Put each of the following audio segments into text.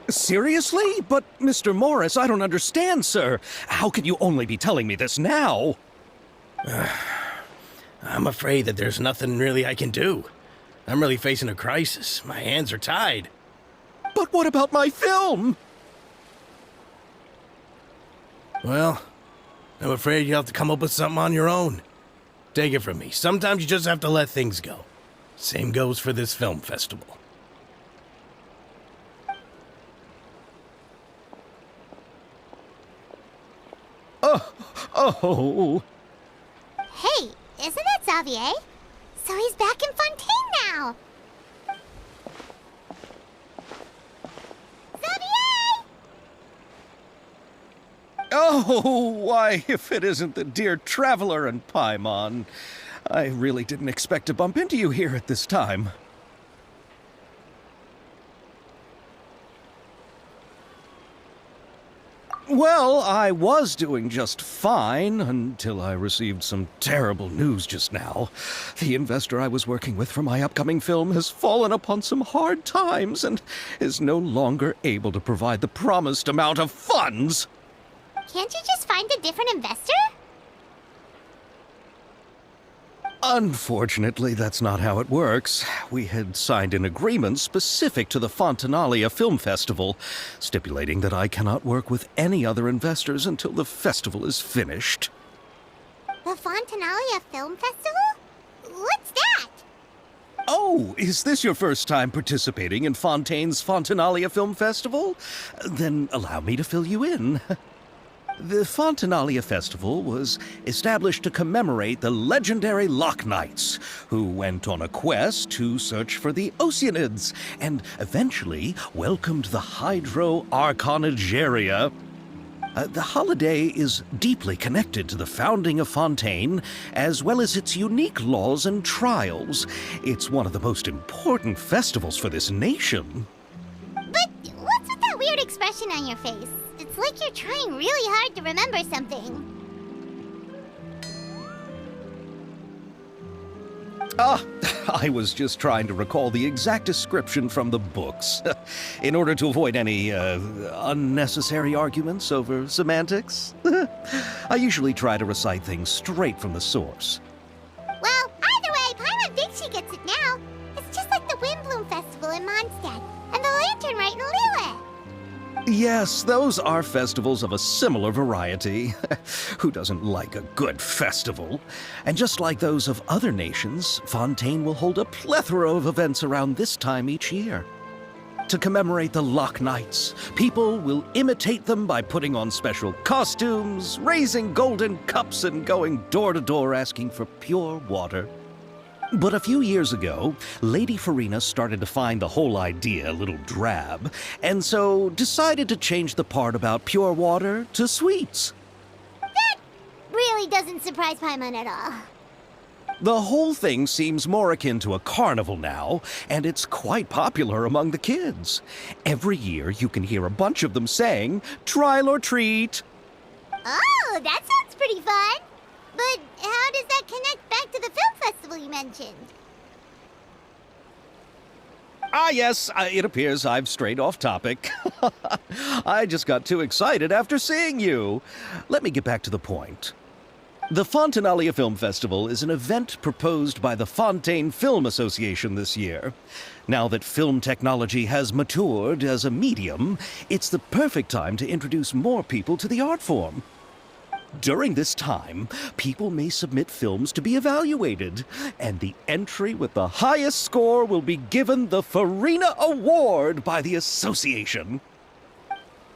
Seriously? But, Mr. Morris, I don't understand, sir. How can you only be telling me this now? I'm afraid that there's nothing really I can do. I'm really facing a crisis. My hands are tied. But what about my film? Well, I'm afraid you'll have to come up with something on your own. Take it from me. Sometimes you just have to let things go. Same goes for this film festival. Oh. Hey, isn't that Xavier? So he's back in Fontaine now. Xavier! Oh, why, if it isn't the dear Traveler and Paimon. I really didn't expect to bump into you here at this time. Well, I was doing just fine until I received some terrible news just now. The investor I was working with for my upcoming film has fallen upon some hard times and is no longer able to provide the promised amount of funds. Can't you just find a different investor? Unfortunately, that's not how it works. We had signed an agreement specific to the Fontanalia Film Festival, stipulating that I cannot work with any other investors until the festival is finished. The Fontanalia Film Festival? What's that? Oh, is this your first time participating in Fontaine's Fontanalia Film Festival? Then allow me to fill you in. The Fontanalia Festival was established to commemorate the legendary Loch Knights, who went on a quest to search for the Oceanids and eventually welcomed the Hydro Arconageria. The holiday is deeply connected to the founding of Fontaine, as well as its unique laws and trials. It's one of the most important festivals for this nation. But what's with that weird expression on your face? It's like you're trying really hard to remember something. I was just trying to recall the exact description from the books, in order to avoid any unnecessary arguments over semantics. I usually try to recite things straight from the source. Well, either way, Paimon thinks she gets it now. It's just like the Windbloom Festival in Mondstadt, and the Lantern Rite in Liyue. Yes, those are festivals of a similar variety. Who doesn't like a good festival? And just like those of other nations, Fontaine will hold a plethora of events around this time each year. To commemorate the Loch Knights, people will imitate them by putting on special costumes, raising golden cups, and going door to door asking for pure water. But a few years ago, Lady Farina started to find the whole idea a little drab, and so decided to change the part about pure water to sweets. That really doesn't surprise Paimon at all. The whole thing seems more akin to a carnival now, and it's quite popular among the kids. Every year you can hear a bunch of them saying, "Trial or treat." Oh, that sounds pretty fun. But how does that connect back to the film festival you mentioned? Yes, it appears I've strayed off topic. I just got too excited after seeing you. Let me get back to the point. The Fontanalia Film Festival is an event proposed by the Fontaine Film Association this year. Now that film technology has matured as a medium, it's the perfect time to introduce more people to the art form. During this time, people may submit films to be evaluated, and the entry with the highest score will be given the Farina Award by the association.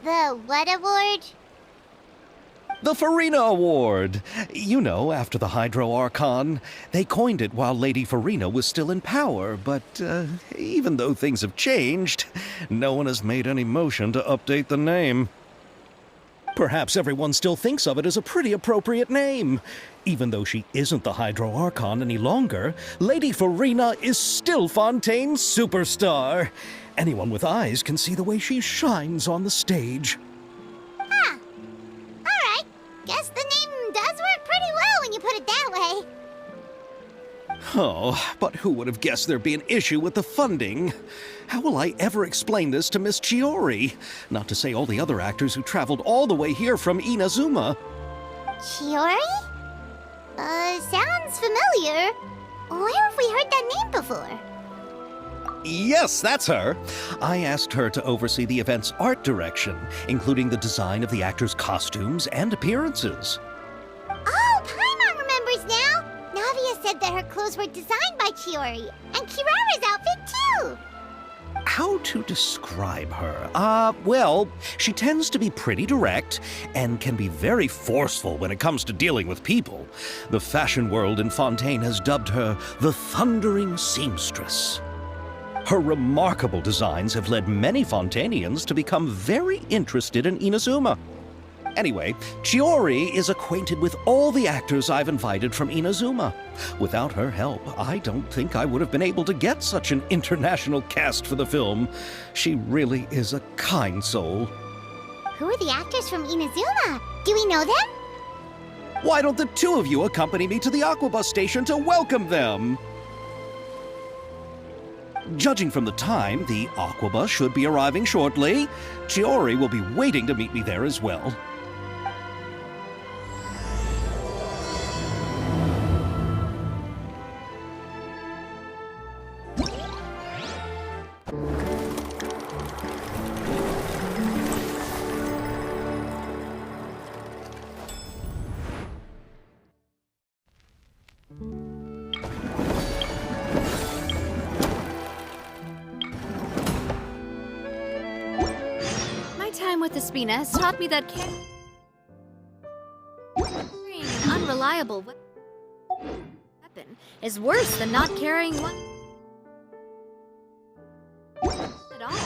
The what award? The Farina Award. You know, after the Hydro Archon. They coined it while Lady Farina was still in power, but even though things have changed, no one has made any motion to update the name. Perhaps everyone still thinks of it as a pretty appropriate name. Even though she isn't the Hydro Archon any longer, Lady Farina is still Fontaine's superstar. Anyone with eyes can see the way she shines on the stage. Huh. Alright. Guess the name does work pretty well when you put it that way. Oh, but who would have guessed there'd be an issue with the funding? How will I ever explain this to Miss Chiori? Not to say all the other actors who traveled all the way here from Inazuma. Chiori? Sounds familiar. Where have we heard that name before? Yes, that's her. I asked her to oversee the event's art direction, including the design of the actors' costumes and appearances. Oh, Paimon remembers now! Navia said that her clothes were designed by Chiori, and Kirara's outfit too! How to describe her? Well, she tends to be pretty direct and can be very forceful when it comes to dealing with people. The fashion world in Fontaine has dubbed her the Thundering Seamstress. Her remarkable designs have led many Fontainians to become very interested in Inazuma. Anyway, Chiori is acquainted with all the actors I've invited from Inazuma. Without her help, I don't think I would have been able to get such an international cast for the film. She really is a kind soul. Who are the actors from Inazuma? Do we know them? Why don't the two of you accompany me to the Aquabus station to welcome them? Judging from the time, the Aquabus should be arriving shortly. Chiori will be waiting to meet me there as well. With the Spina has taught me that carrying an unreliable weapon is worse than not carrying one at all.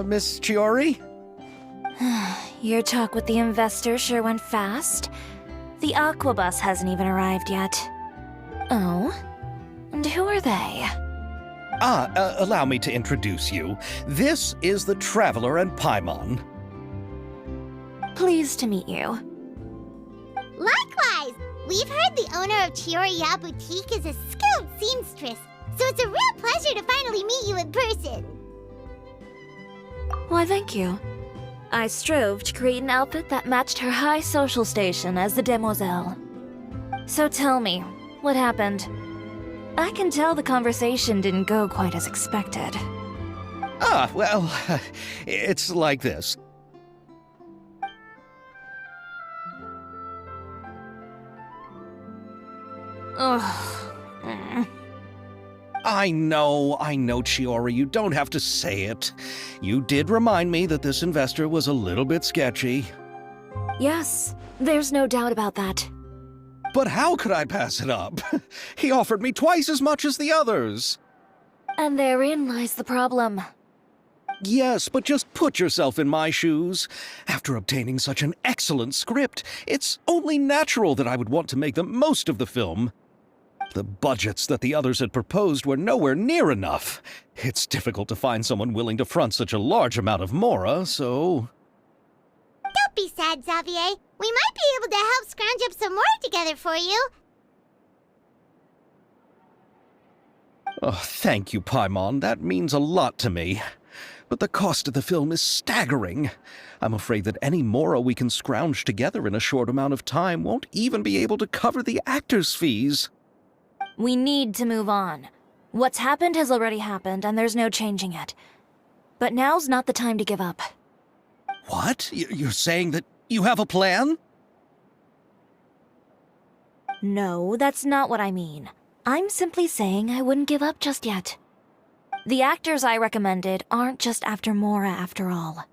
Miss Chiori? Your talk with the investor sure went fast. The Aquabus hasn't even arrived yet. Oh? And who are they? Allow me to introduce you. This is the Traveler and Paimon. Pleased to meet you. Likewise! We've heard the owner of Chioriya Boutique is a skilled seamstress, so it's a real pleasure to finally meet you in person. Why, thank you. I strove to create an outfit that matched her high social station as the demoiselle. So tell me, what happened? I can tell the conversation didn't go quite as expected. Well, it's like this. Ugh. I know, Chiori, you don't have to say it. You did remind me that this investor was a little bit sketchy. Yes, there's no doubt about that. But how could I pass it up? He offered me twice as much as the others. And therein lies the problem. Yes, but just put yourself in my shoes. After obtaining such an excellent script, it's only natural that I would want to make the most of the film. The budgets that the others had proposed were nowhere near enough. It's difficult to find someone willing to front such a large amount of mora, so... Don't be sad, Xavier. We might be able to help scrounge up some more together for you. Oh, thank you, Paimon. That means a lot to me. But the cost of the film is staggering. I'm afraid that any mora we can scrounge together in a short amount of time won't even be able to cover the actors' fees. We need to move on. What's happened has already happened, and there's no changing it. But now's not the time to give up. What? You're saying that you have a plan? No, that's not what I mean. I'm simply saying I wouldn't give up just yet. The actors I recommended aren't just after mora after all.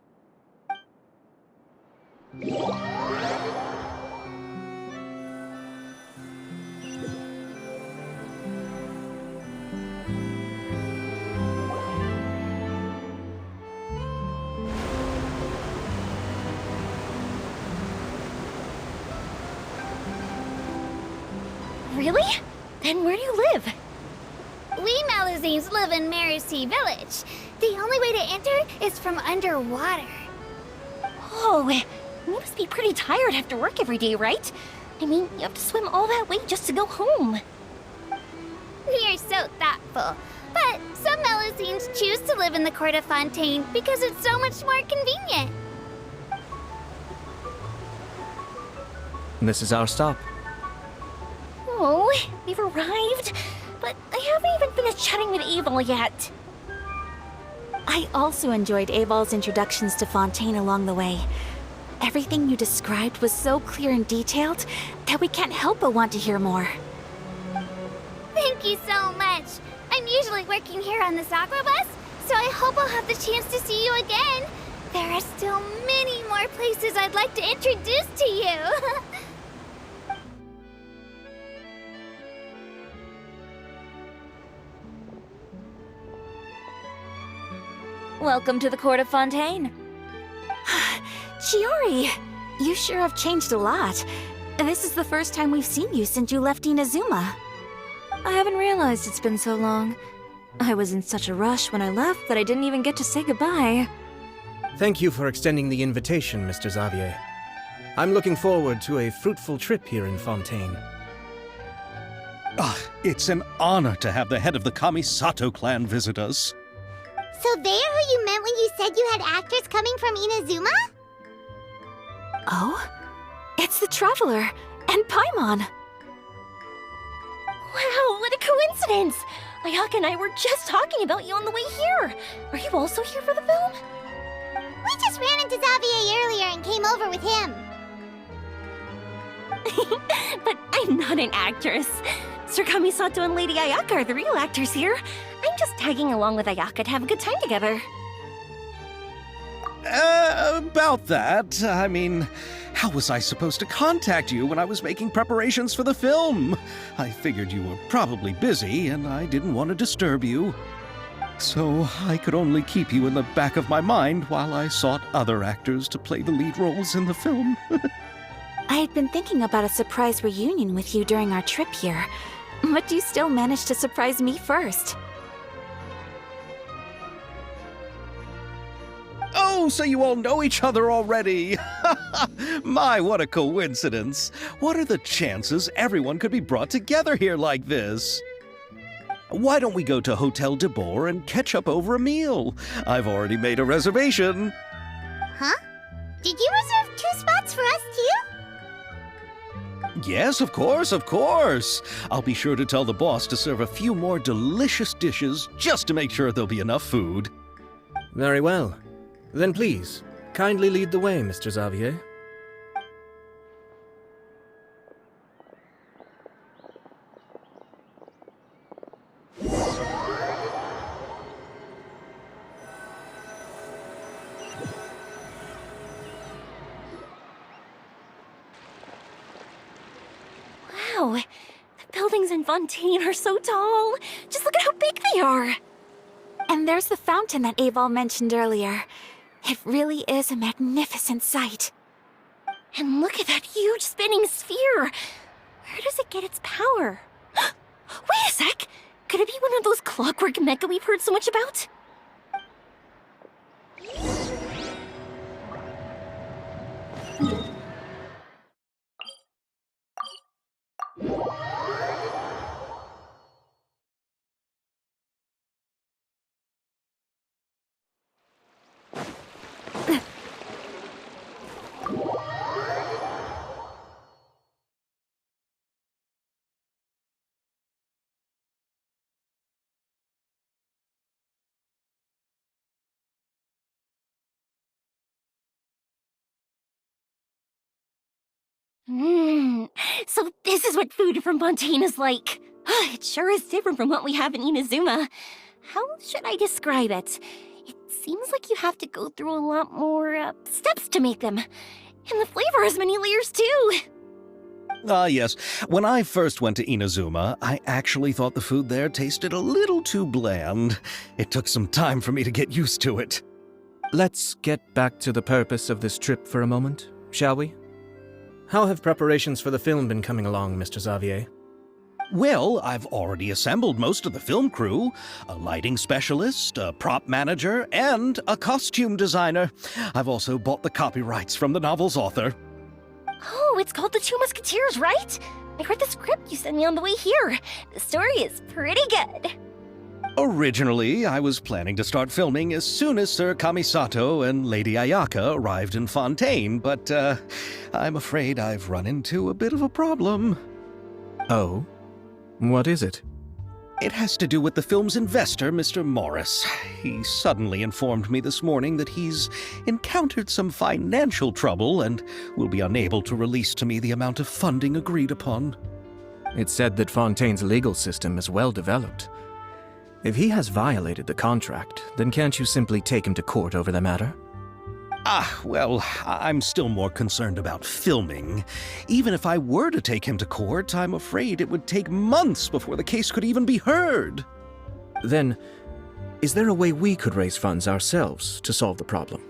Really? Then where do you live? We Malazines live in Mercy Village. The only way to enter is from underwater. Oh, you must be pretty tired after work every day, right? I mean, you have to swim all that way just to go home. We are so thoughtful. But some Malazines choose to live in the Court of Fontaine because it's so much more convenient. This is our stop. Oh, we've arrived, but I haven't even finished chatting with Aval yet. I also enjoyed Aval's introductions to Fontaine along the way. Everything you described was so clear and detailed that we can't help but want to hear more. Thank you so much. I'm usually working here on the Sakura bus, so I hope I'll have the chance to see you again. There are still many more places I'd like to introduce to you. Welcome to the Court of Fontaine. Chiori, you sure have changed a lot. This is the first time we've seen you since you left Inazuma. I haven't realized it's been so long. I was in such a rush when I left that I didn't even get to say goodbye. Thank you for extending the invitation, Mr. Xavier. I'm looking forward to a fruitful trip here in Fontaine. It's an honor to have the head of the Kamisato clan visit us. So they're who you meant when you said you had actors coming from Inazuma? Oh? It's the Traveler and Paimon. Wow, what a coincidence! Ayaka and I were just talking about you on the way here. Are you also here for the film? We just ran into Xavier earlier and came over with him. But I'm not an actress. Sir Kamisato and Lady Ayaka are the real actors here. I'm just tagging along with Ayaka to have a good time together. About that, I mean, how was I supposed to contact you when I was making preparations for the film? I figured you were probably busy, and I didn't want to disturb you. So I could only keep you in the back of my mind while I sought other actors to play the lead roles in the film. I had been thinking about a surprise reunion with you during our trip here, but you still managed to surprise me first. Oh, so you all know each other already! My, what a coincidence! What are the chances everyone could be brought together here like this? Why don't we go to Hotel de Boer and catch up over a meal? I've already made a reservation. Huh? Did you reserve 2 spots for us too? Yes, of course, of course. I'll be sure to tell the boss to serve a few more delicious dishes just to make sure there'll be enough food. Very well. Then please, kindly lead the way, Mr. Xavier. Wow, the buildings in Fontaine are so tall. Just look at how big they are. And there's the fountain that Aval mentioned earlier. It really is a magnificent sight. And look at that huge spinning sphere. Where does it get its power? Wait a sec! Could it be one of those clockwork mecha we've heard so much about? So this is what food from Fontaine is like. It sure is different from what we have in Inazuma. How should I describe it? It seems like you have to go through a lot more steps to make them. And the flavor has many layers too. Yes. When I first went to Inazuma, I actually thought the food there tasted a little too bland. It took some time for me to get used to it. Let's get back to the purpose of this trip for a moment, shall we? How have preparations for the film been coming along, Mr. Xavier? Well, I've already assembled most of the film crew, a lighting specialist, a prop manager, and a costume designer. I've also bought the copyrights from the novel's author. Oh, it's called The Two Musketeers, right? I read the script you sent me on the way here. The story is pretty good. Originally, I was planning to start filming as soon as Sir Kamisato and Lady Ayaka arrived in Fontaine, but I'm afraid I've run into a bit of a problem. Oh? What is it? It has to do with the film's investor, Mr. Morris. He suddenly informed me this morning that he's encountered some financial trouble and will be unable to release to me the amount of funding agreed upon. It's said that Fontaine's legal system is well developed. If he has violated the contract, then can't you simply take him to court over the matter? Well, I'm still more concerned about filming. Even if I were to take him to court, I'm afraid it would take months before the case could even be heard. Then, is there a way we could raise funds ourselves to solve the problem?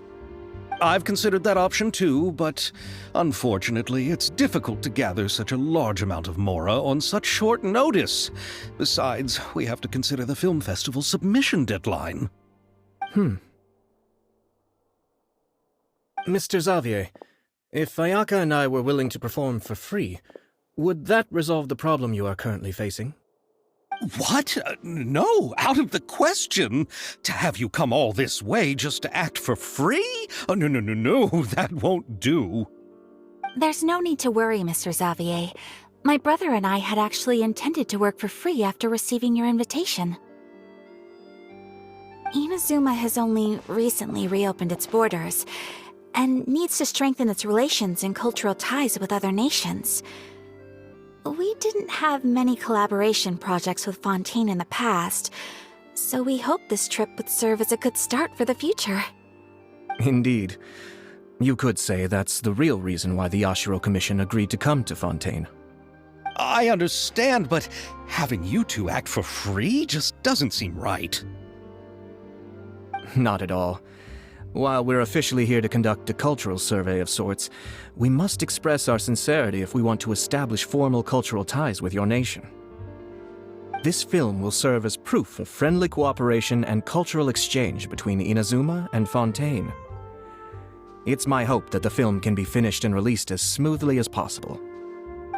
I've considered that option too, but unfortunately, it's difficult to gather such a large amount of mora on such short notice. Besides, we have to consider the film festival's submission deadline. Mr. Xavier, if Ayaka and I were willing to perform for free, would that resolve the problem you are currently facing? What? No, out of the question. To have you come all this way just to act for free? Oh, no, that won't do. There's no need to worry, Mr. Xavier. My brother and I had actually intended to work for free after receiving your invitation. Inazuma has only recently reopened its borders, and needs to strengthen its relations and cultural ties with other nations. We didn't have many collaboration projects with Fontaine in the past, so we hoped this trip would serve as a good start for the future. Indeed. You could say that's the real reason why the Yashiro Commission agreed to come to Fontaine. I understand, but having you two act for free just doesn't seem right. Not at all. While we're officially here to conduct a cultural survey of sorts, we must express our sincerity if we want to establish formal cultural ties with your nation. This film will serve as proof of friendly cooperation and cultural exchange between Inazuma and Fontaine. It's my hope that the film can be finished and released as smoothly as possible.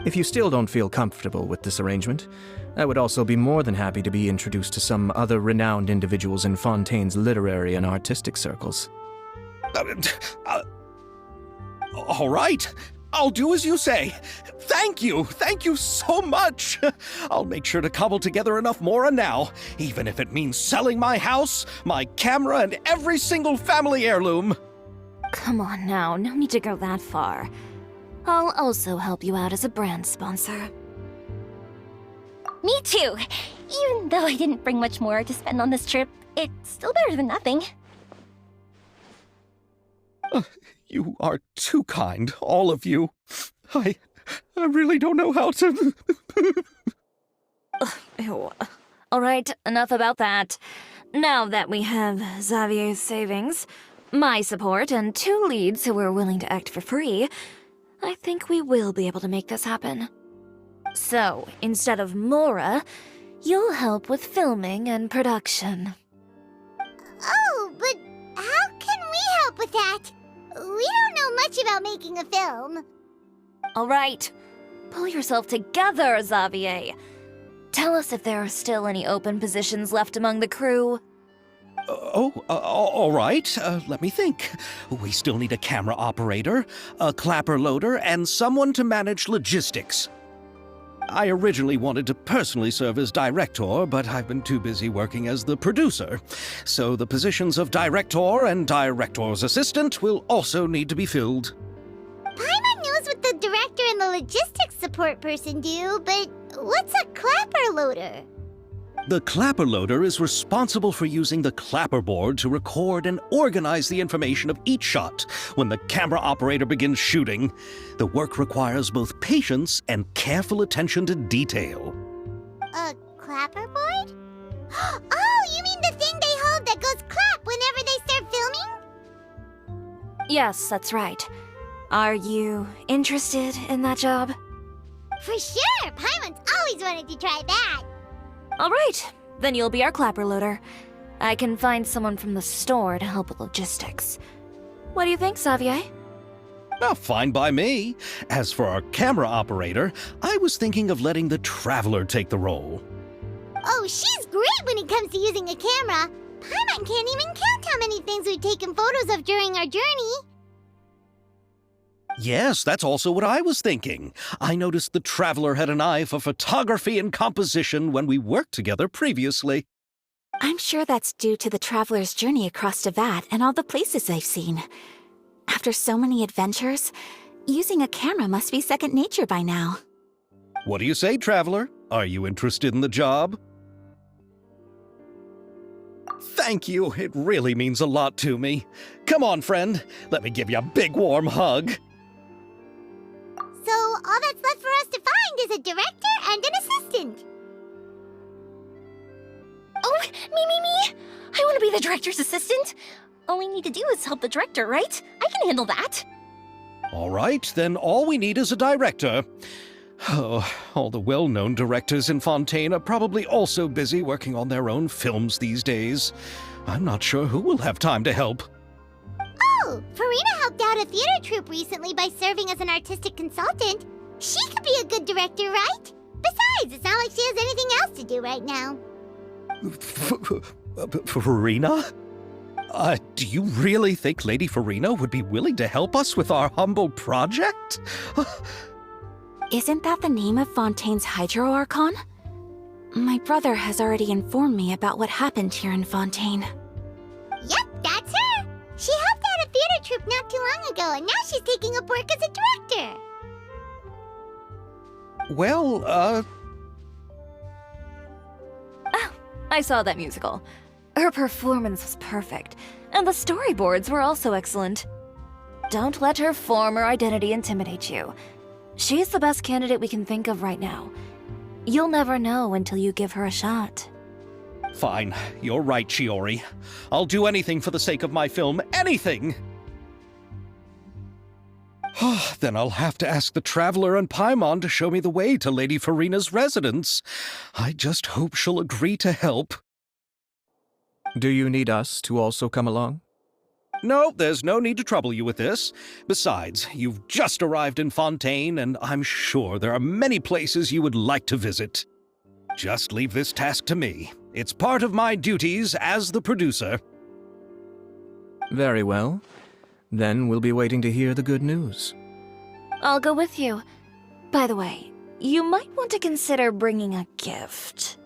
If you still don't feel comfortable with this arrangement, I would also be more than happy to be introduced to some other renowned individuals in Fontaine's literary and artistic circles. All right. I'll do as you say. Thank you so much. I'll make sure to cobble together enough mora now, even if it means selling my house, my camera, and every single family heirloom. Come on now, no need to go that far. I'll also help you out as a brand sponsor. Me too! Even though I didn't bring much more to spend on this trip, it's still better than nothing. You are too kind, all of you. I really don't know how to... Ew. Alright, enough about that. Now that we have Xavier's savings, my support, and 2 leads who are willing to act for free, I think we will be able to make this happen. So, instead of Mora, you'll help with filming and production. Oh, but how can we help with that? We don't know much about making a film. All right, pull yourself together, Xavier. Tell us if there are still any open positions left among the crew. All right. Let me think. We still need a camera operator, a clapper loader, and someone to manage logistics. I originally wanted to personally serve as director, but I've been too busy working as the producer. So the positions of director and director's assistant will also need to be filled. Paimon knows what the director and the logistics support person do, but what's a clapper loader? The clapper loader is responsible for using the clapper board to record and organize the information of each shot when the camera operator begins shooting. The work requires both patience and careful attention to detail. A clapper board? Oh, you mean the thing they hold that goes clap whenever they start filming? Yes, that's right. Are you interested in that job? For sure! Paimon's always wanted to try that. All right, then you'll be our clapper loader. I can find someone from the store to help with logistics. What do you think, Xavier? Fine by me. As for our camera operator, I was thinking of letting the Traveler take the role. Oh, she's great when it comes to using a camera. Paimon can't even count how many things we've taken photos of during our journey. Yes, that's also what I was thinking. I noticed the Traveler had an eye for photography and composition when we worked together previously. I'm sure that's due to the traveler's journey across Devat and all the places they've seen. After so many adventures, using a camera must be second nature by now. What do you say, Traveler? Are you interested in the job? Thank you. It really means a lot to me. Come on, friend. Let me give you a big warm hug. So all that's left for us to find is a director and an assistant. Oh, me! I want to be the director's assistant. All we need to do is help the director, right? I can handle that. All right, then all we need is a director. Oh, all the well-known directors in Fontaine are probably also busy working on their own films these days. I'm not sure who will have time to help. Oh, Farina helped out a theater troupe recently by serving as an artistic consultant. She could be a good director, right? Besides, it's not like she has anything else to do right now. Farina? Do you really think Lady Farina would be willing to help us with our humble project? Isn't that the name of Fontaine's Hydro Archon? My brother has already informed me about what happened here in Fontaine. Yep, that's her. She helped out a theater troupe not too long ago, and now she's taking up work as a director. Well, Oh, I saw that musical. Her performance was perfect, and the storyboards were also excellent. Don't let her former identity intimidate you. She's the best candidate we can think of right now. You'll never know until you give her a shot. Fine. You're right, Shiori. I'll do anything for the sake of my film. Anything! Then I'll have to ask the Traveler and Paimon to show me the way to Lady Farina's residence. I just hope she'll agree to help. Do you need us to also come along? No, there's no need to trouble you with this. Besides, you've just arrived in Fontaine, and I'm sure there are many places you would like to visit. Just leave this task to me. It's part of my duties as the producer. Very well. Then we'll be waiting to hear the good news. I'll go with you. By the way, you might want to consider bringing a gift.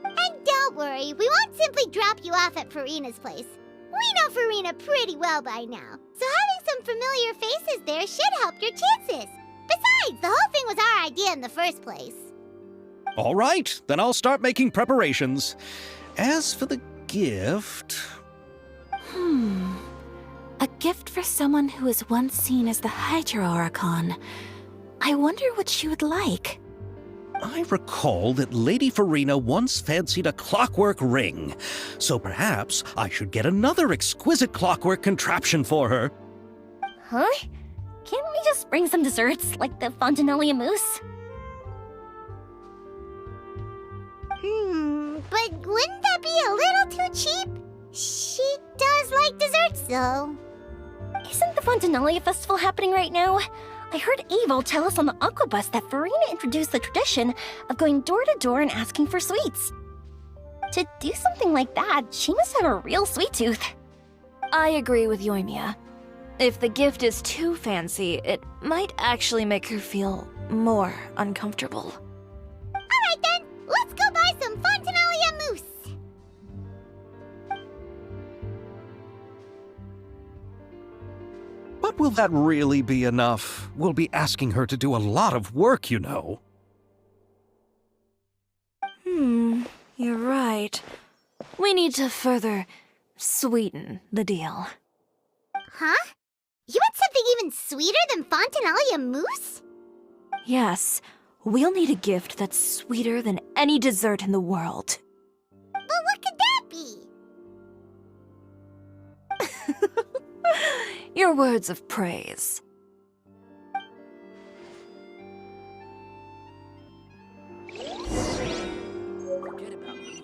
And don't worry, we won't simply drop you off at Farina's place. We know Farina pretty well by now, so having some familiar faces there should help your chances. Besides, the whole thing was our idea in the first place. All right, then I'll start making preparations. As for the gift... A gift for someone who was once seen as the Hydro Archon. I wonder what she would like. I recall that Lady Farina once fancied a clockwork ring, so perhaps I should get another exquisite clockwork contraption for her. Huh? Can't we just bring some desserts, like the Fontanellia mousse? But wouldn't that be a little too cheap? She does like desserts, though. Isn't the Fontinalia Festival happening right now? I heard Abel tell us on the Aquabus that Farina introduced the tradition of going door to door and asking for sweets. To do something like that, she must have a real sweet tooth. I agree with Yoimiya. If the gift is too fancy, it might actually make her feel more uncomfortable. Alright then, let's go buy some Fontinalia mousse. But will that really be enough? We'll be asking her to do a lot of work, you know. You're right. We need to further sweeten the deal. Huh? You want something even sweeter than Fontinalia mousse? Yes, we'll need a gift that's sweeter than any dessert in the world. But what could that be? Your words of praise. Forget about me.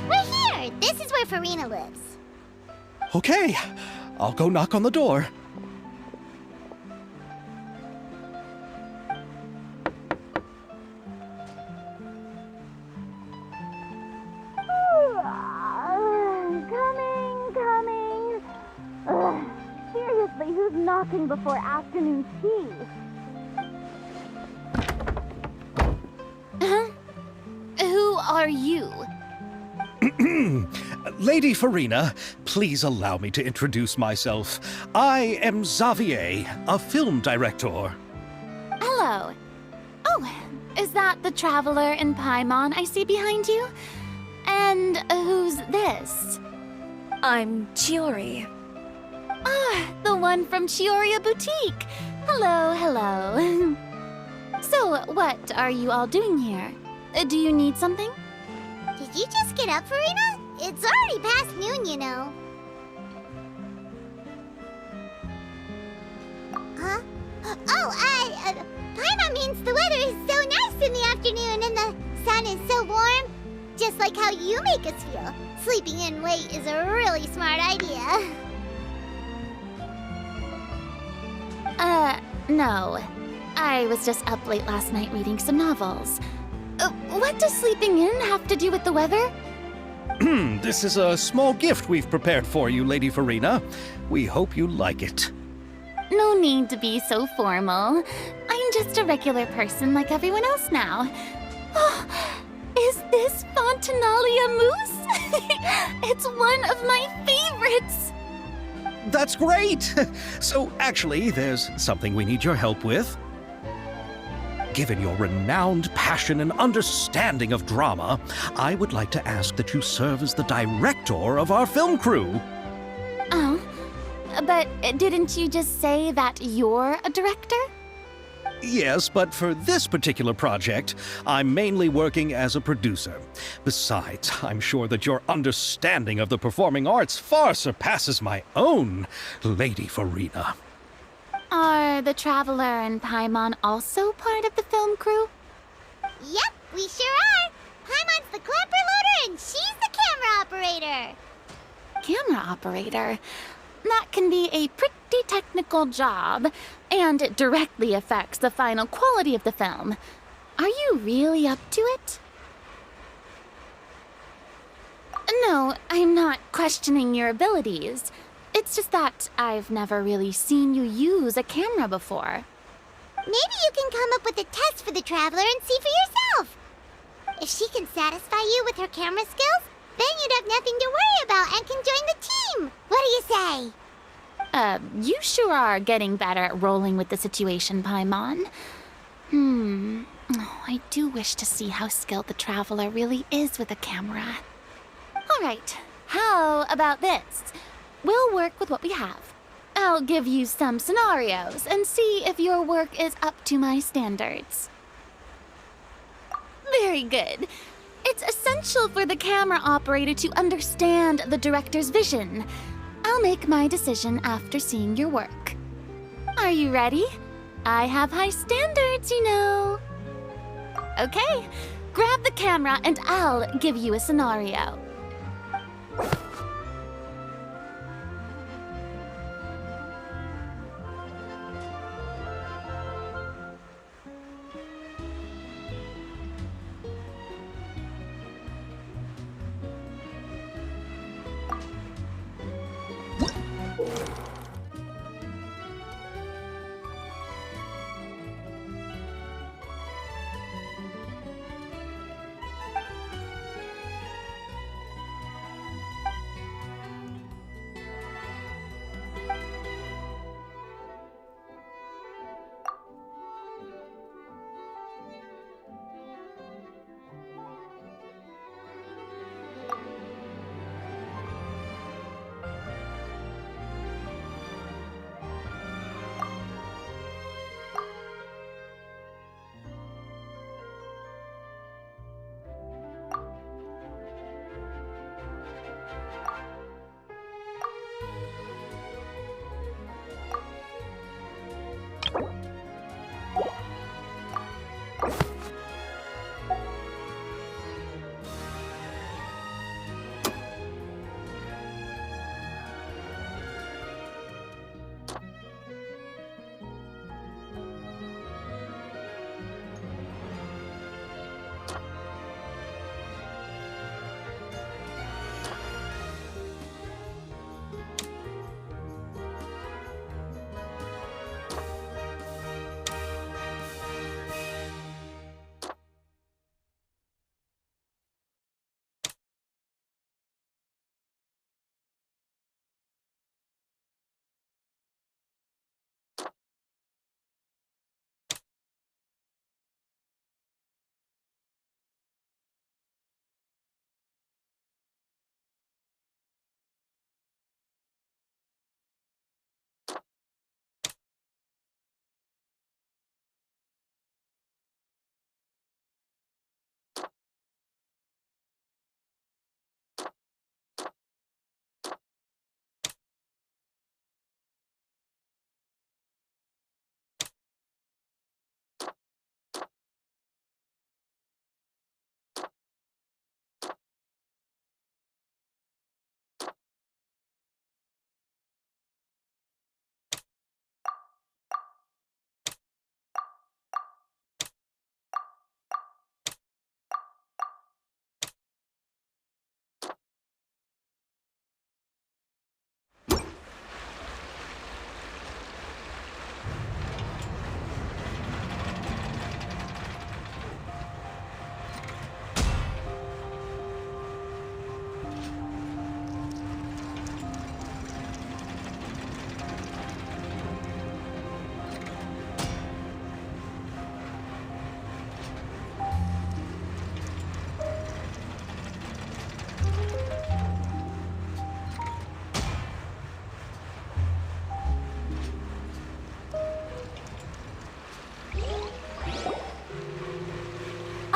We're here! This is where Farina lives. Okay, I'll go knock on the door. Coming. Ugh, seriously, who's knocking before afternoon tea? Who are you? Lady Farina, please allow me to introduce myself. I am Xavier, a film director. Hello. Oh, is that the traveler in Paimon I see behind you? And who's this? I'm Chiori. Ah, the one from Chioria Boutique. Hello. So, what are you all doing here? Do you need something? Did you just get up, Farina? It's already past noon, you know. Huh? Paimon means the weather is so nice in the afternoon and the sun is so warm. Just like how you make us feel. Sleeping in late is a really smart idea. No. I was just up late last night reading some novels. What does sleeping in have to do with the weather? This is a small gift we've prepared for you, Lady Farina. We hope you like it. No need to be so formal. I'm just a regular person like everyone else now. Oh, is this Fontinalia mousse? It's one of my favorites. That's great! So, actually, there's something we need your help with. Given your renowned passion and understanding of drama, I would like to ask that you serve as the director of our film crew. Oh, but didn't you just say that you're a director? Yes, but for this particular project, I'm mainly working as a producer. Besides, I'm sure that your understanding of the performing arts far surpasses my own, Lady Farina. Are the Traveler and Paimon also part of the film crew? Yep, we sure are. Paimon's the clapper loader and she's the camera operator. Camera operator? That can be a pretty technical job, and it directly affects the final quality of the film. Are you really up to it? No, I'm not questioning your abilities. It's just that I've never really seen you use a camera before. Maybe you can come up with a test for the Traveler and see for yourself. If she can satisfy you with her camera skills, then you'd have nothing to worry about and can join the team. What do you say? You sure are getting better at rolling with the situation, Paimon. Oh, I do wish to see how skilled the Traveler really is with a camera. Alright, how about this? We'll work with what we have. I'll give you some scenarios and see if your work is up to my standards. Very good. It's essential for the camera operator to understand the director's vision. I'll make my decision after seeing your work. Are you ready? I have high standards, you know. Okay, grab the camera and I'll give you a scenario.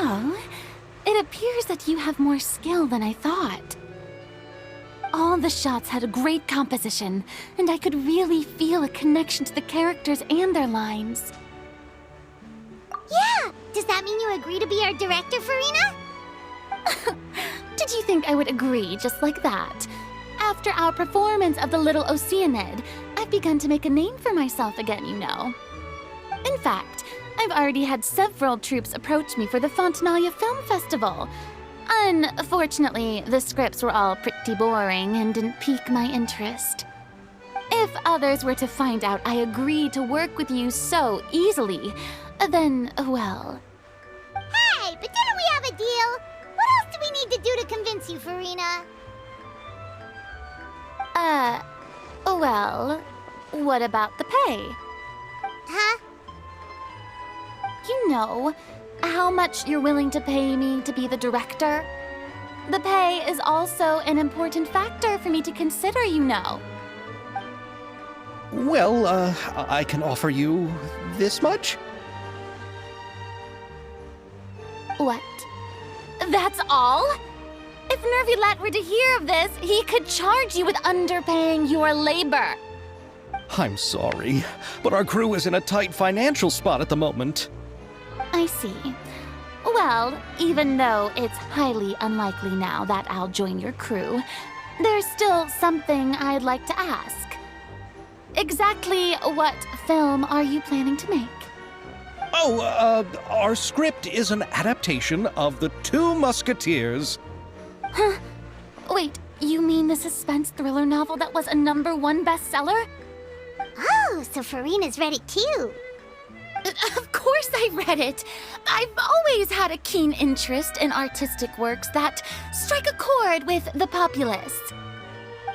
Oh, it appears that you have more skill than I thought. All the shots had a great composition, and I could really feel a connection to the characters and their lines. Yeah! Does that mean you agree to be our director, Farina? Did you think I would agree just like that? After our performance of the Little Oceanid, I've begun to make a name for myself again, you know. In fact, I've already had several troops approach me for the Fontanalia Film Festival. Unfortunately, the scripts were all pretty boring and didn't pique my interest. If others were to find out I agreed to work with you so easily, then, well... Hey, but didn't we have a deal? convince you, Farina? Well, what about the pay? Huh? You know, how much you're willing to pay me to be the director? The pay is also an important factor for me to consider, you know. Well, I can offer you this much? What? That's all? If Nervilat were to hear of this, he could charge you with underpaying your labor. I'm sorry, but our crew is in a tight financial spot at the moment. I see. Well, even though it's highly unlikely now that I'll join your crew, there's still something I'd like to ask. Exactly what film are you planning to make? Oh, our script is an adaptation of The Two Musketeers. Huh? Wait, you mean the suspense thriller novel that was a #1 bestseller? Oh, so Farina's read it too. Of course I read it. I've always had a keen interest in artistic works that strike a chord with the populace.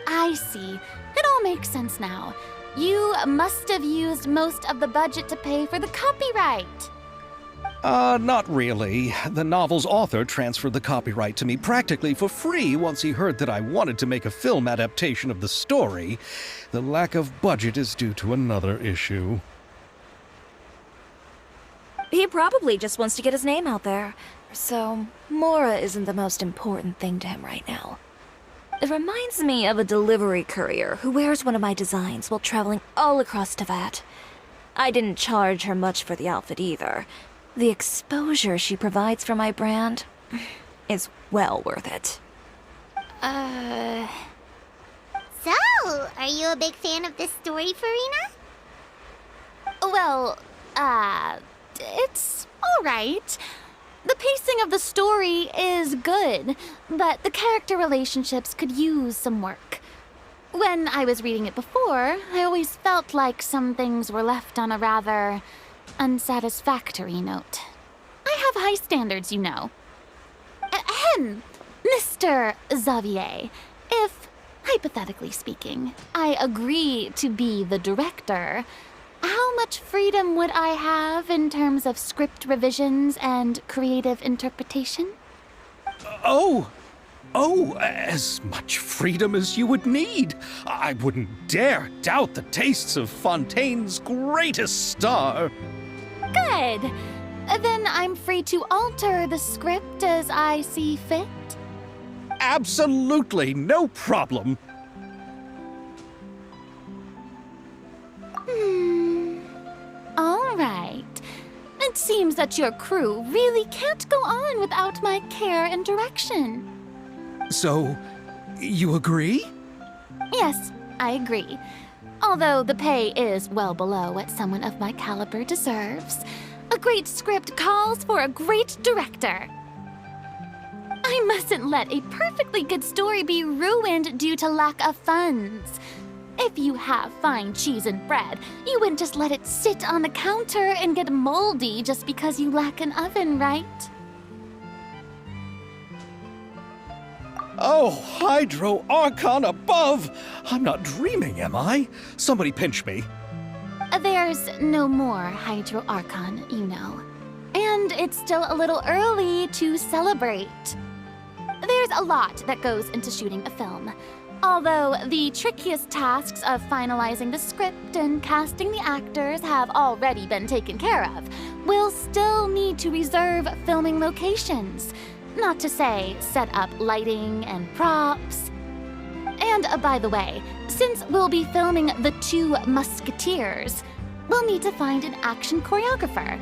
I see. It all makes sense now. You must have used most of the budget to pay for the copyright. Not really. The novel's author transferred the copyright to me practically for free once he heard that I wanted to make a film adaptation of the story. The lack of budget is due to another issue. He probably just wants to get his name out there. So, Mora isn't the most important thing to him right now. It reminds me of a delivery courier who wears one of my designs while traveling all across Teyvat. I didn't charge her much for the outfit either. The exposure she provides for my brand is well worth it. So, are you a big fan of this story, Farina? Well, it's alright. The pacing of the story is good, but the character relationships could use some work. When I was reading it before, I always felt like some things were left on a rather unsatisfactory note. I have high standards, you know. Ahem, Mr. Xavier, if, hypothetically speaking, I agree to be the director, how much freedom would I have in terms of script revisions and creative interpretation? Oh, as much freedom as you would need. I wouldn't dare doubt the tastes of Fontaine's greatest star. Good. Then I'm free to alter the script as I see fit. Absolutely, no problem. All right. It seems that your crew really can't go on without my care and direction. So, you agree? Yes, I agree. Although the pay is well below what someone of my caliber deserves, a great script calls for a great director. I mustn't let a perfectly good story be ruined due to lack of funds. If you have fine cheese and bread, you wouldn't just let it sit on the counter and get moldy just because you lack an oven, right? Oh, Hydro Archon above! I'm not dreaming, am I? Somebody pinch me. There's no more Hydro Archon, you know. And it's still a little early to celebrate. There's a lot that goes into shooting a film. Although the trickiest tasks of finalizing the script and casting the actors have already been taken care of, we'll still need to reserve filming locations. Not to say set up lighting and props. And by the way, since we'll be filming The Two Musketeers, we'll need to find an action choreographer.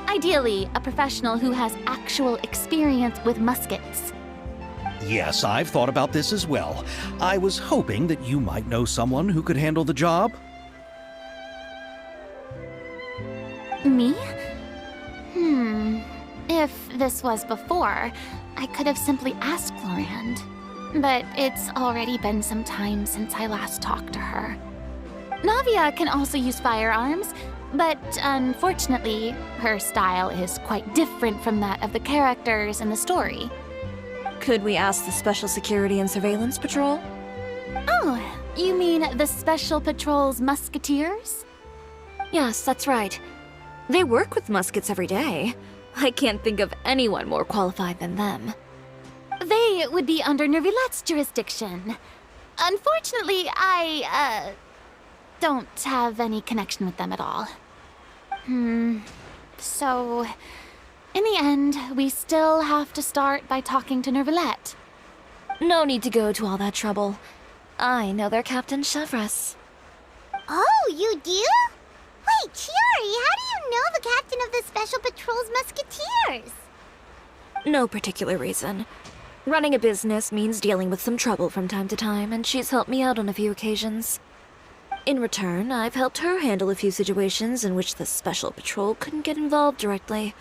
Ideally, a professional who has actual experience with muskets. Yes, I've thought about this as well. I was hoping that you might know someone who could handle the job. Me? If this was before, I could have simply asked Florand. But it's already been some time since I last talked to her. Navia can also use firearms, but unfortunately, her style is quite different from that of the characters in the story. Could we ask the Special Security and Surveillance Patrol? Oh, you mean the Special Patrol's musketeers? Yes, that's right. They work with muskets every day. I can't think of anyone more qualified than them. They would be under Nervilette's jurisdiction. Unfortunately, I, don't have any connection with them at all. So, in the end, we still have to start by talking to Nervilette. No need to go to all that trouble. I know their Captain Chevres. Oh, you do? Wait, Chiori, how do you know the captain of the Special Patrol's musketeers? No particular reason. Running a business means dealing with some trouble from time to time, and she's helped me out on a few occasions. In return, I've helped her handle a few situations in which the Special Patrol couldn't get involved directly.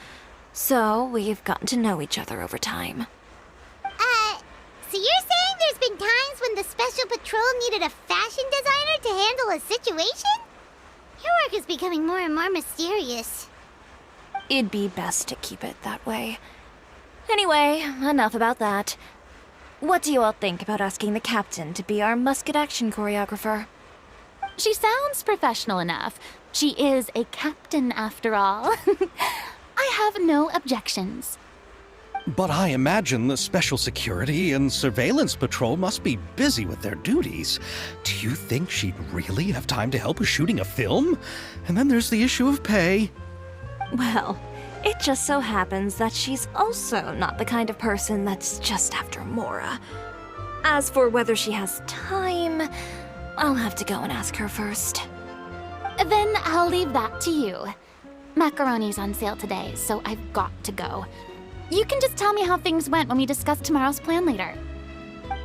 So, we've gotten to know each other over time. So you're saying there's been times when the Special Patrol needed a fashion designer to handle a situation? Your work is becoming more and more mysterious. It'd be best to keep it that way. Anyway, enough about that. What do you all think about asking the captain to be our musket action choreographer? She sounds professional enough. She is a captain, after all. I have no objections. But I imagine the Special Security and Surveillance Patrol must be busy with their duties. Do you think she'd really have time to help with shooting a film? And then there's the issue of pay. Well, it just so happens that she's also not the kind of person that's just after Mora. As for whether she has time, I'll have to go and ask her first. Then I'll leave that to you. Macaroni's on sale today, so I've got to go. You can just tell me how things went when we discuss tomorrow's plan later.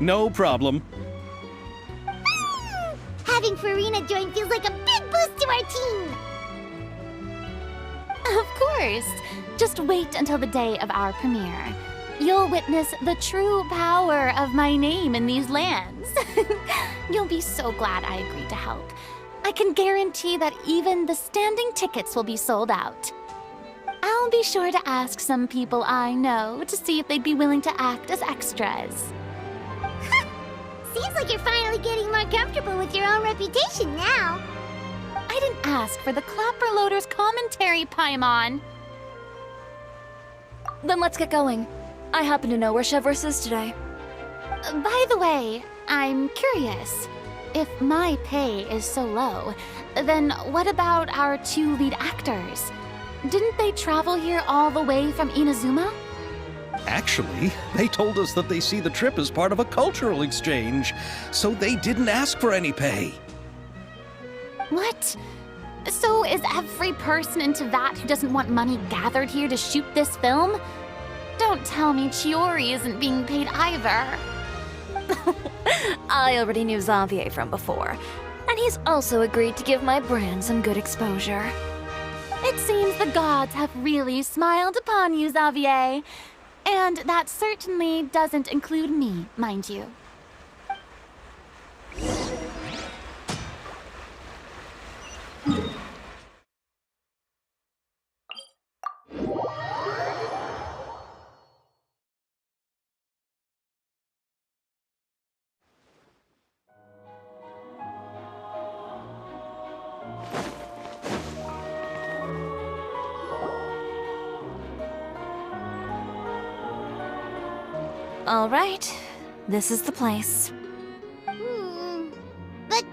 No problem. Having Farina join feels like a big boost to our team. Of course. Just wait until the day of our premiere. You'll witness the true power of my name in these lands. You'll be so glad I agreed to help. I can guarantee that even the standing tickets will be sold out. I'll be sure to ask some people I know to see if they'd be willing to act as extras. Seems like you're finally getting more comfortable with your own reputation now. I didn't ask for the Clapper Loader's commentary, Paimon. Then let's get going. I happen to know where Chevres is today. By the way, I'm curious. If my pay is so low, then what about our two lead actors? Didn't they travel here all the way from Inazuma? Actually, they told us that they see the trip as part of a cultural exchange, so they didn't ask for any pay. What? So is every person in Teyvat who doesn't want money gathered here to shoot this film? Don't tell me Chiori isn't being paid either. I already knew Xavier from before, and he's also agreed to give my brand some good exposure. It seems the gods have really smiled upon you, Xavier. And that certainly doesn't include me, mind you. All right, this is the place. But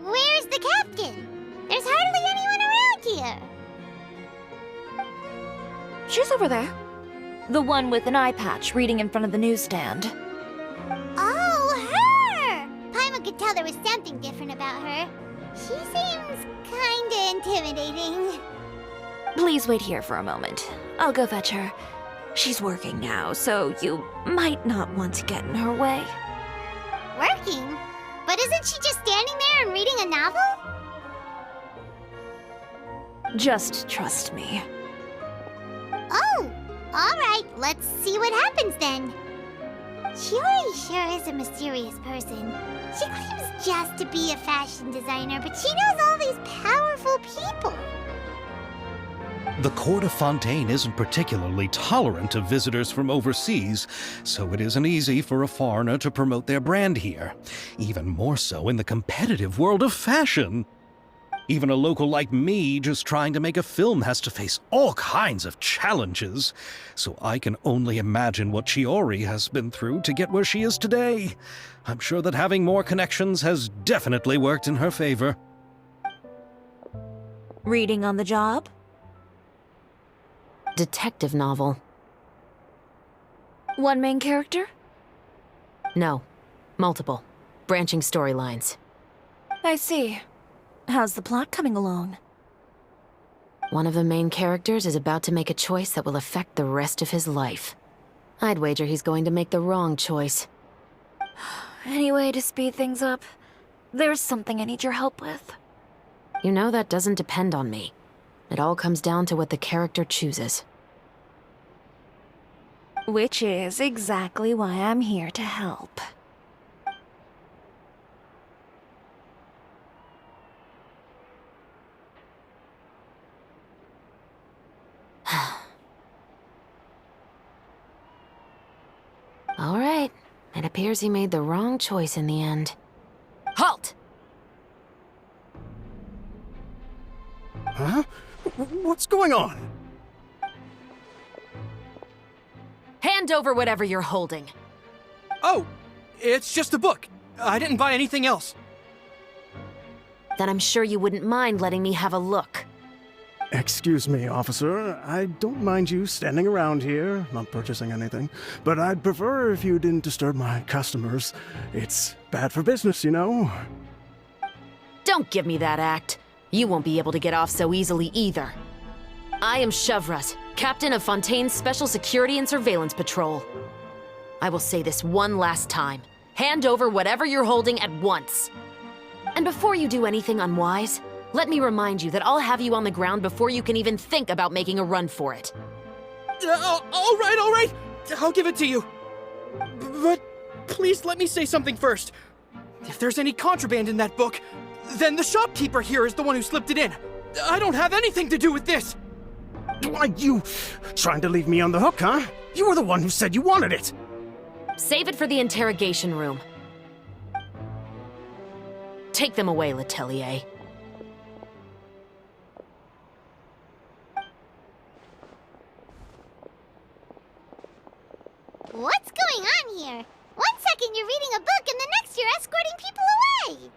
where's the captain? There's hardly anyone around here. She's over there. The one with an eye patch reading in front of the newsstand. Oh, her! Paimon could tell there was something different about her. She seems kinda intimidating. Please wait here for a moment. I'll go fetch her. She's working now, so you might not want to get in her way. Working? But isn't she just standing there and reading a novel? Just trust me. Oh, alright, let's see what happens then. Chiori sure is a mysterious person. She claims just to be a fashion designer, but she knows all these powerful people. The court of Fontaine isn't particularly tolerant of visitors from overseas, so it isn't easy for a foreigner to promote their brand here. Even more so in the competitive world of fashion. Even a local like me just trying to make a film has to face all kinds of challenges, so I can only imagine what Chiori has been through to get where she is today. I'm sure that having more connections has definitely worked in her favor. Reading on the job? Detective novel. One main character? No. Multiple. Branching storylines. I see. How's the plot coming along? One of the main characters is about to make a choice that will affect the rest of his life. I'd wager he's going to make the wrong choice. Any way to speed things up? There's something I need your help with. You know that doesn't depend on me. It all comes down to what the character chooses. Which is exactly why I'm here to help. All right. It appears he made the wrong choice in the end. Halt! Huh? What's going on? Hand over whatever you're holding. Oh, it's just a book. I didn't buy anything else. Then I'm sure you wouldn't mind letting me have a look. Excuse me, officer. I don't mind you standing around here, not purchasing anything, but I'd prefer if you didn't disturb my customers. It's bad for business, you know? Don't give me that act. You won't be able to get off so easily either. I am Shavraz, captain of Fontaine's Special Security and Surveillance Patrol. I will say this one last time. Hand over whatever you're holding at once. And before you do anything unwise, let me remind you that I'll have you on the ground before you can even think about making a run for it. All right. I'll give it to you. But please let me say something first. If there's any contraband in that book, then the shopkeeper here is the one who slipped it in. I don't have anything to do with this. Why, you trying to leave me on the hook, huh? You were the one who said you wanted it. Save it for the interrogation room. Take them away, Letelier. What's going on here? 1 second you're reading a book and the next you're escorting people away.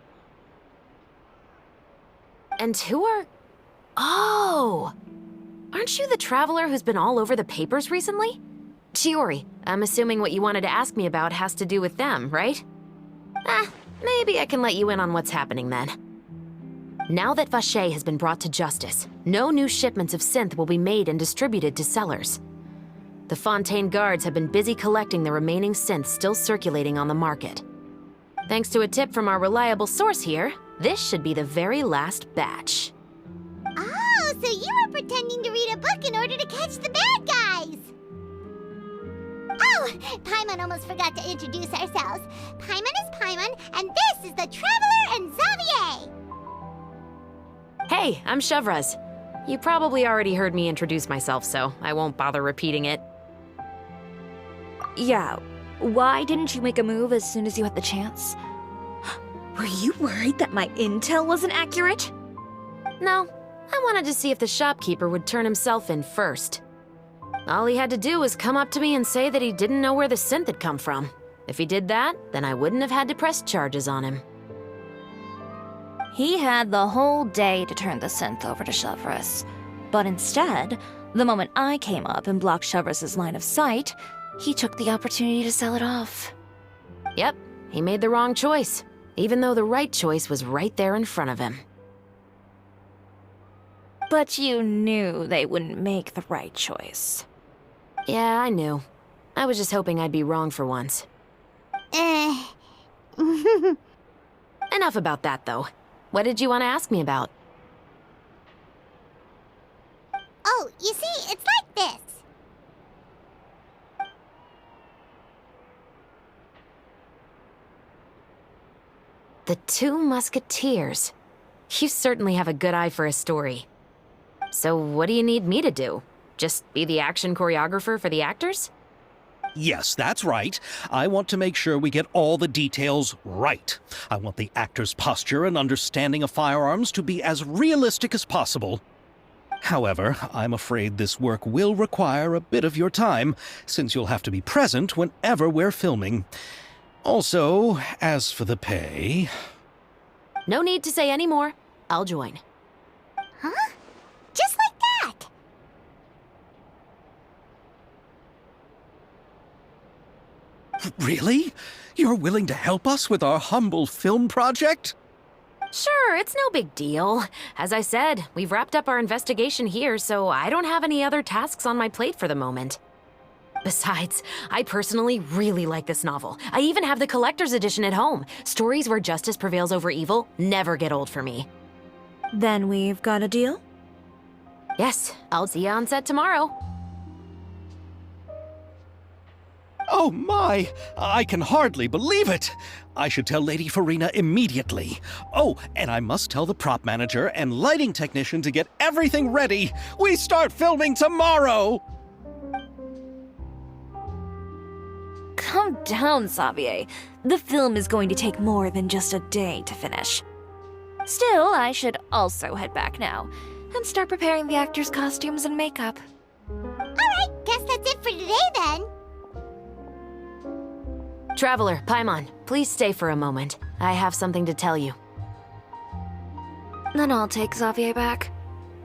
And who are... Oh! Aren't you the traveler who's been all over the papers recently? Chiori, I'm assuming what you wanted to ask me about has to do with them, right? Maybe I can let you in on what's happening then. Now that Vacher has been brought to justice, no new shipments of synth will be made and distributed to sellers. The Fontaine guards have been busy collecting the remaining synths still circulating on the market. Thanks to a tip from our reliable source here, this should be the very last batch. Oh, so you were pretending to read a book in order to catch the bad guys. Oh, Paimon almost forgot to introduce ourselves. Paimon is Paimon, and this is the Traveler and Xavier. Hey, I'm Shavraz. You probably already heard me introduce myself, so I won't bother repeating it. Yeah, why didn't you make a move as soon as you had the chance? Were you worried that my intel wasn't accurate? No, I wanted to see if the shopkeeper would turn himself in first. All he had to do was come up to me and say that he didn't know where the synth had come from. If he did that, then I wouldn't have had to press charges on him. He had the whole day to turn the synth over to Shavraz. But instead, the moment I came up and blocked Shavraz's line of sight, he took the opportunity to sell it off. Yep, he made the wrong choice, even though the right choice was right there in front of him. But you knew they wouldn't make the right choice. Yeah, I knew. I was just hoping I'd be wrong for once. Enough about that, though. What did you want to ask me about? Oh, you see, it's like this. The Two Musketeers. You certainly have a good eye for a story. So what do you need me to do? Just be the action choreographer for the actors? Yes, that's right. I want to make sure we get all the details right. I want the actor's posture and understanding of firearms to be as realistic as possible. However, I'm afraid this work will require a bit of your time, since you'll have to be present whenever we're filming. Also, as for the pay... No need to say any more. I'll join. Huh? Just like that? Really? You're willing to help us with our humble film project? Sure, it's no big deal. As I said, we've wrapped up our investigation here, so I don't have any other tasks on my plate for the moment. Besides, I personally really like this novel. I even have the collector's edition at home. Stories where justice prevails over evil never get old for me. Then we've got a deal? Yes, I'll see you on set tomorrow. Oh my! I can hardly believe it! I should tell Lady Farina immediately. Oh, and I must tell the prop manager and lighting technician to get everything ready. We start filming tomorrow! Calm down, Xavier. The film is going to take more than just a day to finish. Still, I should also head back now and start preparing the actors' costumes and makeup. Alright, guess that's it for today then. Traveler, Paimon, please stay for a moment. I have something to tell you. Then I'll take Xavier back.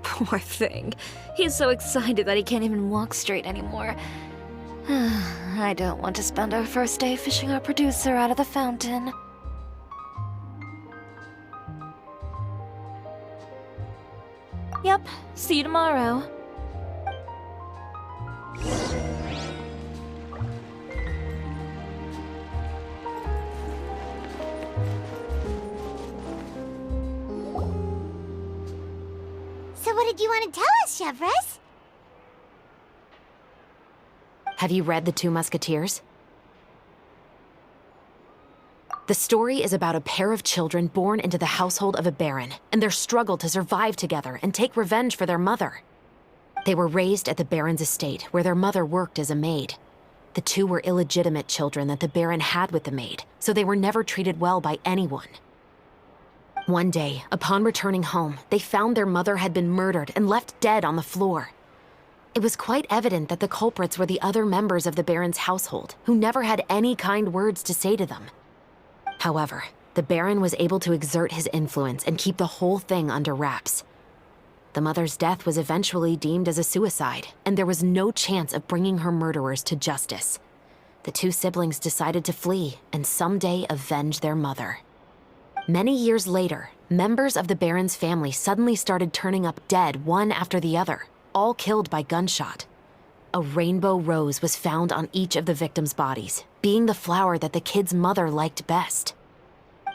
Poor thing. He's so excited that he can't even walk straight anymore. I don't want to spend our first day fishing our producer out of the fountain. Yep, see you tomorrow. So what did you want to tell us, Chevres? Have you read The Two Musketeers? The story is about a pair of children born into the household of a baron and their struggle to survive together and take revenge for their mother. They were raised at the baron's estate, where their mother worked as a maid. The two were illegitimate children that the baron had with the maid, so they were never treated well by anyone. One day, upon returning home, they found their mother had been murdered and left dead on the floor. It was quite evident that the culprits were the other members of the baron's household, who never had any kind words to say to them. However, the baron was able to exert his influence and keep the whole thing under wraps. The mother's death was eventually deemed as a suicide, and there was no chance of bringing her murderers to justice. The two siblings decided to flee and someday avenge their mother. Many years later, members of the baron's family suddenly started turning up dead one after the other, all killed by gunshot. A rainbow rose was found on each of the victims' bodies, being the flower that the kid's mother liked best.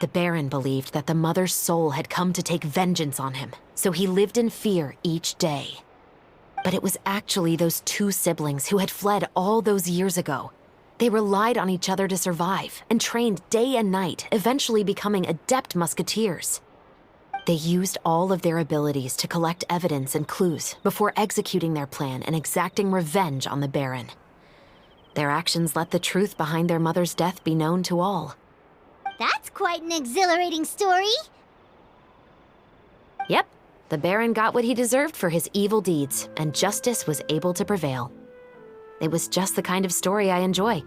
The baron believed that the mother's soul had come to take vengeance on him, so he lived in fear each day. But it was actually those two siblings who had fled all those years ago. They relied on each other to survive and trained day and night, eventually becoming adept musketeers. They used all of their abilities to collect evidence and clues before executing their plan and exacting revenge on the baron. Their actions let the truth behind their mother's death be known to all. That's quite an exhilarating story. Yep, the baron got what he deserved for his evil deeds, and justice was able to prevail. It was just the kind of story I enjoy.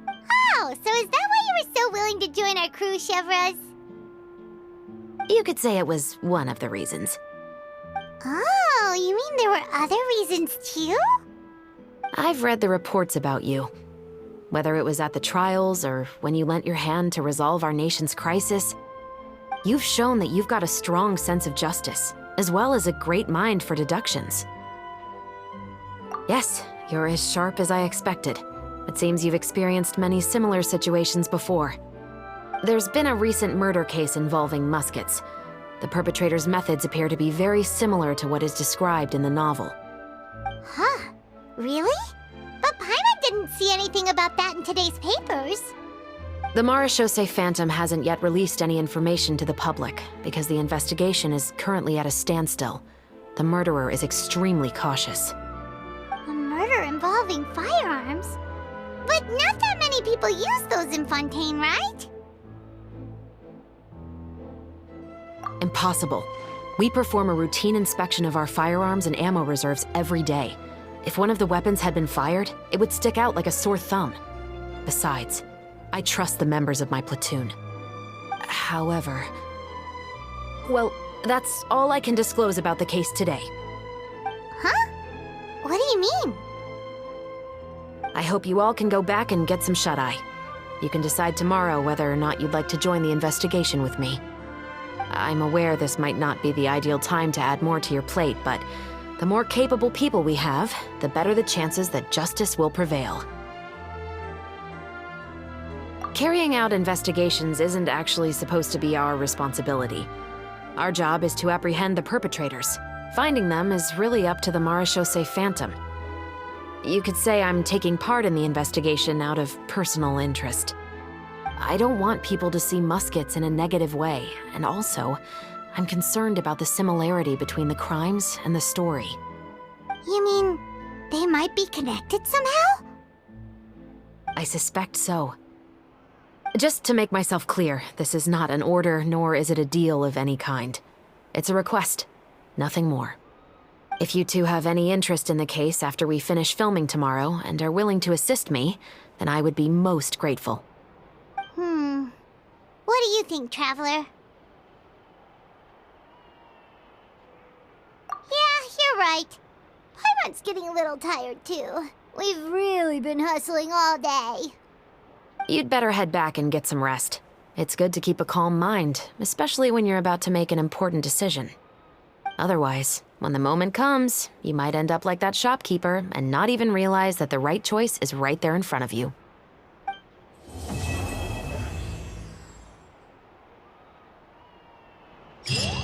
Oh, so is that why you were so willing to join our crew, Chevres? You could say it was one of the reasons. Oh, you mean there were other reasons too? I've read the reports about you. Whether it was at the trials or when you lent your hand to resolve our nation's crisis, you've shown that you've got a strong sense of justice, as well as a great mind for deductions. Yes, you're as sharp as I expected. It seems you've experienced many similar situations before. There's been a recent murder case involving muskets. The perpetrator's methods appear to be very similar to what is described in the novel. Huh? Really? But Paimon didn't see anything about that in today's papers. The Marechaussee Phantom hasn't yet released any information to the public because the investigation is currently at a standstill. The murderer is extremely cautious. A murder involving firearms? But not that many people use those in Fontaine, right? Impossible. We perform a routine inspection of our firearms and ammo reserves every day. If one of the weapons had been fired, it would stick out like a sore thumb. Besides, I trust the members of my platoon. However... Well, that's all I can disclose about the case today. Huh? What do you mean? I hope you all can go back and get some shut-eye. You can decide tomorrow whether or not you'd like to join the investigation with me. I'm aware this might not be the ideal time to add more to your plate, but the more capable people we have, the better the chances that justice will prevail. Carrying out investigations isn't actually supposed to be our responsibility. Our job is to apprehend the perpetrators. Finding them is really up to the Marechaussee Phantom. You could say I'm taking part in the investigation out of personal interest. I don't want people to see muskets in a negative way, and also, I'm concerned about the similarity between the crimes and the story. You mean they might be connected somehow? I suspect so. Just to make myself clear, this is not an order, nor is it a deal of any kind. It's a request, nothing more. If you two have any interest in the case after we finish filming tomorrow and are willing to assist me, then I would be most grateful. What do you think, Traveler? Yeah, you're right. Pyront's getting a little tired, too. We've really been hustling all day. You'd better head back and get some rest. It's good to keep a calm mind, especially when you're about to make an important decision. Otherwise, when the moment comes, you might end up like that shopkeeper and not even realize that the right choice is right there in front of you. Yeah.